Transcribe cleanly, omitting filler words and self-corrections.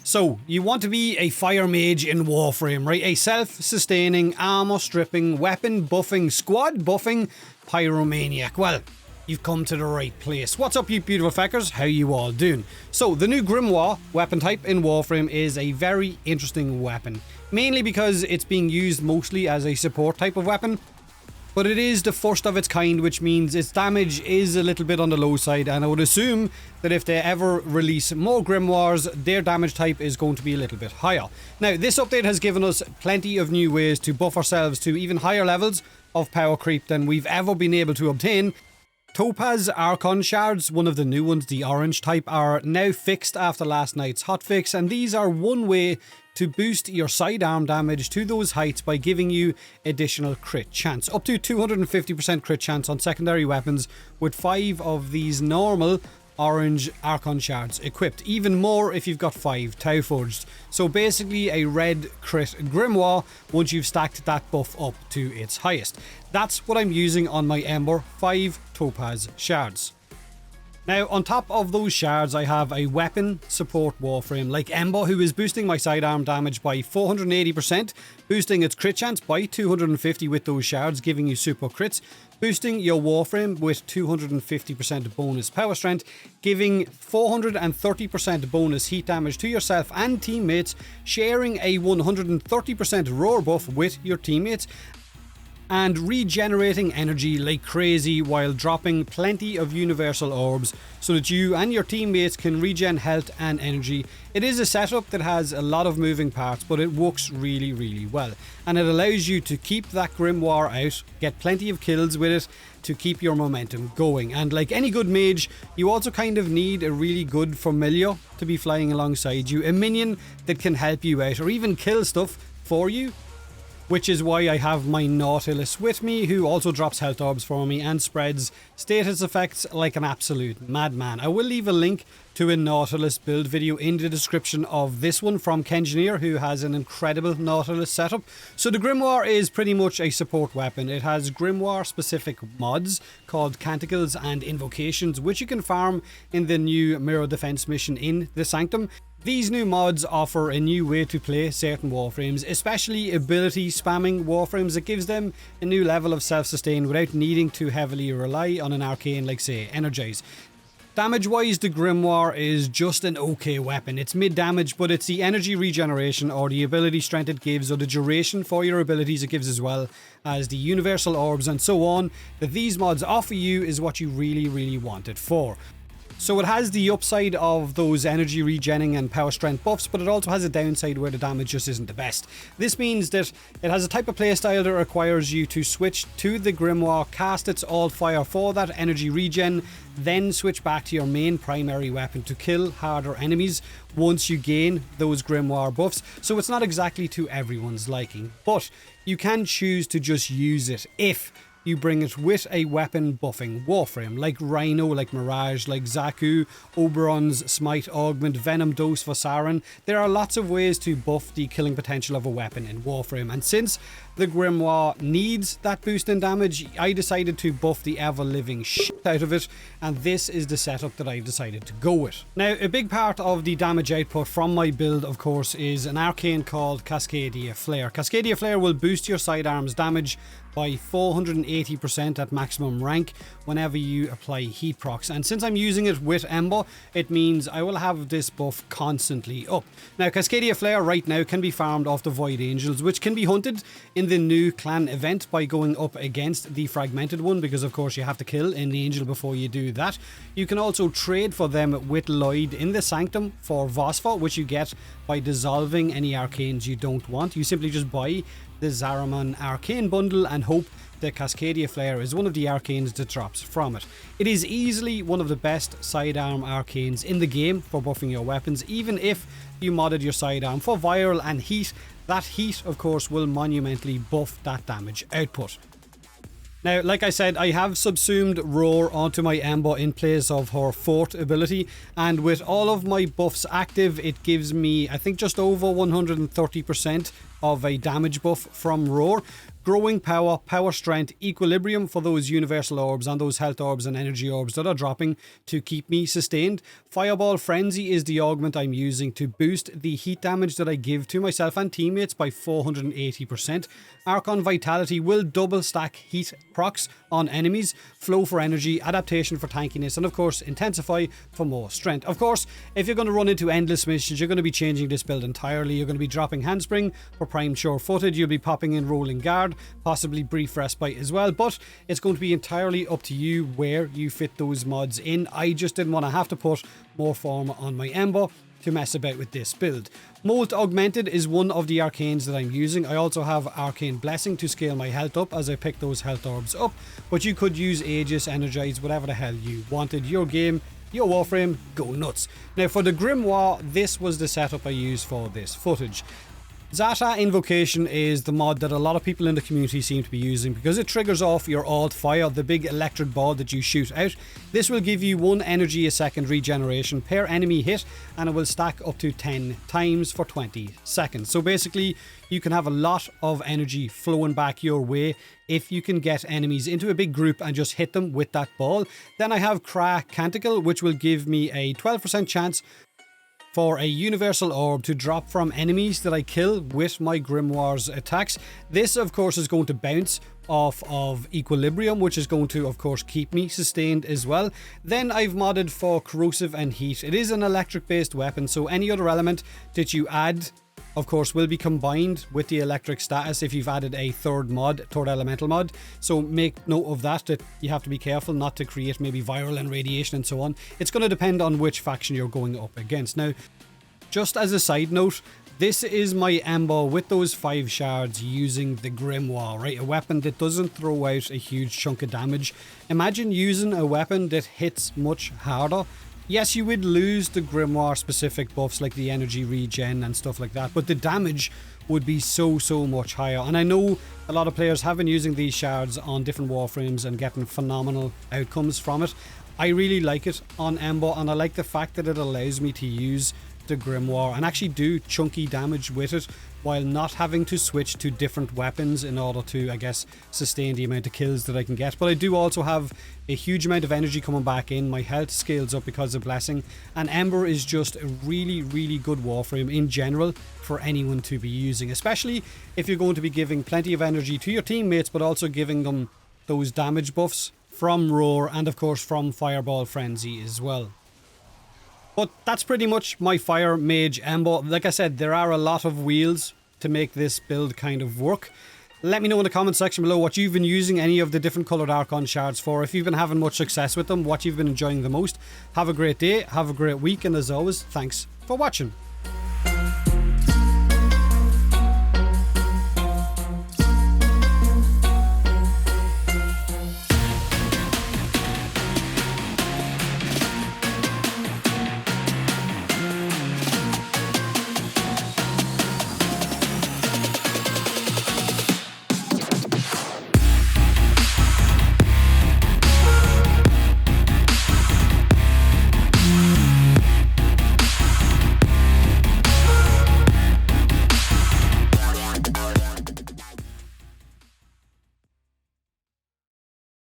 So, you want to be a fire mage in Warframe, right? A self-sustaining, armor-stripping, weapon-buffing, squad-buffing pyromaniac. Well, you've come to the right place. What's up, you beautiful feckers? How you all doing? So, the new Grimoire weapon type in Warframe is a very interesting weapon. Mainly because it's being used mostly as a support type of weapon. But it is the first of its kind, which means its damage is a little bit on the low side, and I would assume that if they ever release more Grimoires, their damage type is going to be a little bit higher. Now, this update has given us plenty of new ways to buff ourselves to even higher levels of power creep than we've ever been able to obtain. Topaz Archon shards, one of the new ones, the orange type, are now fixed after last night's hotfix, and these are one way to boost your sidearm damage to those heights by giving you additional crit chance. Up to 250% crit chance on secondary weapons with 5 of these normal orange Archon shards equipped. Even more if you've got 5 Tau Forged. So basically a red crit Grimoire once you've stacked that buff up to its highest. That's what I'm using on my Ember, 5 Topaz shards. Now, on top of those shards, I have a weapon support Warframe like Ember, who is boosting my sidearm damage by 480%, boosting its crit chance by 250 with those shards, giving you super crits, boosting your Warframe with 250% bonus power strength, giving 430% bonus heat damage to yourself and teammates, sharing a 130% roar buff with your teammates, and regenerating energy like crazy while dropping plenty of universal orbs so that you and your teammates can regen health and energy. It is a setup that has a lot of moving parts, but it works really, really well. And it allows you to keep that Grimoire out, get plenty of kills with it to keep your momentum going. And like any good mage, you also kind of need a really good familiar to be flying alongside you, a minion that can help you out or even kill stuff for you. Which is why I have my Nautilus with me, who also drops health orbs for me and spreads status effects like an absolute madman. I will leave a link to a Nautilus build video in the description of this one from Kengineer, who has an incredible Nautilus setup. So the Grimoire is pretty much a support weapon. It has Grimoire specific mods called Canticles and Invocations, which you can farm in the new Mirror Defense mission in the Sanctum. These new mods offer a new way to play certain Warframes, especially ability spamming Warframes that gives them a new level of self-sustain without needing to heavily rely on an arcane like, say, Energize. Damage-wise, the Grimoire is just an okay weapon. It's mid-damage, but it's the energy regeneration or the ability strength it gives or the duration for your abilities it gives, as well as the universal orbs and so on, that these mods offer you is what you really, really want it for. So it has the upside of those energy regenning and power strength buffs, but it also has a downside where the damage just isn't the best. This means that it has a type of playstyle that requires you to switch to the Grimoire, cast its alt fire for that energy regen, then switch back to your main primary weapon to kill harder enemies once you gain those Grimoire buffs. So it's not exactly to everyone's liking, but you can choose to just use it if you bring it with a weapon buffing Warframe, like Rhino, like Mirage, like Zaku, Oberon's Smite Augment, Venom Dose for Saren. There are lots of ways to buff the killing potential of a weapon in Warframe, and since the Grimoire needs that boost in damage, I decided to buff the ever-living shit out of it, and this is the setup that I've decided to go with. Now, a big part of the damage output from my build, of course, is an arcane called Cascadia Flare. Cascadia Flare will boost your sidearm's damage by 480% at maximum rank whenever you apply heat procs, and since I'm using it with Ember, it means I will have this buff constantly up. Now, Cascadia Flare right now can be farmed off the Void Angels, which can be hunted in the new clan event by going up against the fragmented one, because of course you have to kill an angel before you do that. You can also trade for them with Lloyd in the Sanctum for Vosphor, which you get by dissolving any arcanes you don't want. You simply just buy the Zaraman Arcane Bundle and hope that Cascadia Flare is one of the arcanes that drops from it. It is easily one of the best sidearm arcanes in the game for buffing your weapons, even if you modded your sidearm for viral and heat. That heat, of course, will monumentally buff that damage output. Now, like I said, I have subsumed Roar onto my Ember in place of her Fort ability, and with all of my buffs active, it gives me, I think, just over 130% of a damage buff from Roar. Growing power, power strength, equilibrium for those universal orbs and those health orbs and energy orbs that are dropping to keep me sustained. Fireball Frenzy is the augment I'm using to boost the heat damage that I give to myself and teammates by 480%. Archon Vitality will double stack heat procs on enemies. Flow for energy, adaptation for tankiness, and of course Intensify for more strength. Of course, if you're going to run into endless missions, you're going to be changing this build entirely. You're going to be dropping Handspring for prime sure-footed. You'll be popping in Rolling Guard, possibly Brief Respite as well, but it's going to be entirely up to you where you fit those mods in. I just didn't want to have to put more form on my Ember to mess about with this build. Molt Augmented is one of the arcanes that I'm using. I also have Arcane Blessing to scale my health up as I pick those health orbs up, but you could use Aegis, Energize, whatever the hell you wanted. Your game, your Warframe, go nuts. Now for the Grimoire, this was the setup I used for this footage. Zata Invocation is the mod that a lot of people in the community seem to be using because it triggers off your alt fire, the big electric ball that you shoot out. This will give you 1 energy a second regeneration per enemy hit, and it will stack up to 10 times for 20 seconds. So basically you can have a lot of energy flowing back your way if you can get enemies into a big group and just hit them with that ball. Then I have Kra Canticle, which will give me a 12% chance for a universal orb to drop from enemies that I kill with my Grimoire's attacks. This of course is going to bounce off of equilibrium, which is going to of course keep me sustained as well. Then I've modded for corrosive and heat. It is an electric based weapon, so any other element that you add of course will be combined with the electric status if you've added a third elemental mod. So make note of that you have to be careful not to create maybe viral and radiation and so on. It's going to depend on which faction you're going up against. Now, just as a side note, this is my Ember with those 5 shards using the Grimoire, right? A weapon that doesn't throw out a huge chunk of damage. Imagine using a weapon that hits much harder. Yes, you would lose the Grimoire specific buffs like the energy regen and stuff like that, but the damage would be so much higher. And I know a lot of players have been using these shards on different Warframes and getting phenomenal outcomes from it. I really like it on Ember, and I like the fact that it allows me to use the Grimoire and actually do chunky damage with it while not having to switch to different weapons in order to, I guess, sustain the amount of kills that I can get. But I do also have a huge amount of energy coming back in. My health scales up because of Blessing, and Ember is just a really good Warframe in general for anyone to be using, especially if you're going to be giving plenty of energy to your teammates but also giving them those damage buffs from Roar and of course from Fireball Frenzy as well. But that's pretty much my Fire Mage Ember. Like I said, there are a lot of wheels to make this build kind of work. Let me know in the comment section below what you've been using any of the different coloured Archon shards for. If you've been having much success with them, what you've been enjoying the most. Have a great day, have a great week, and as always, thanks for watching.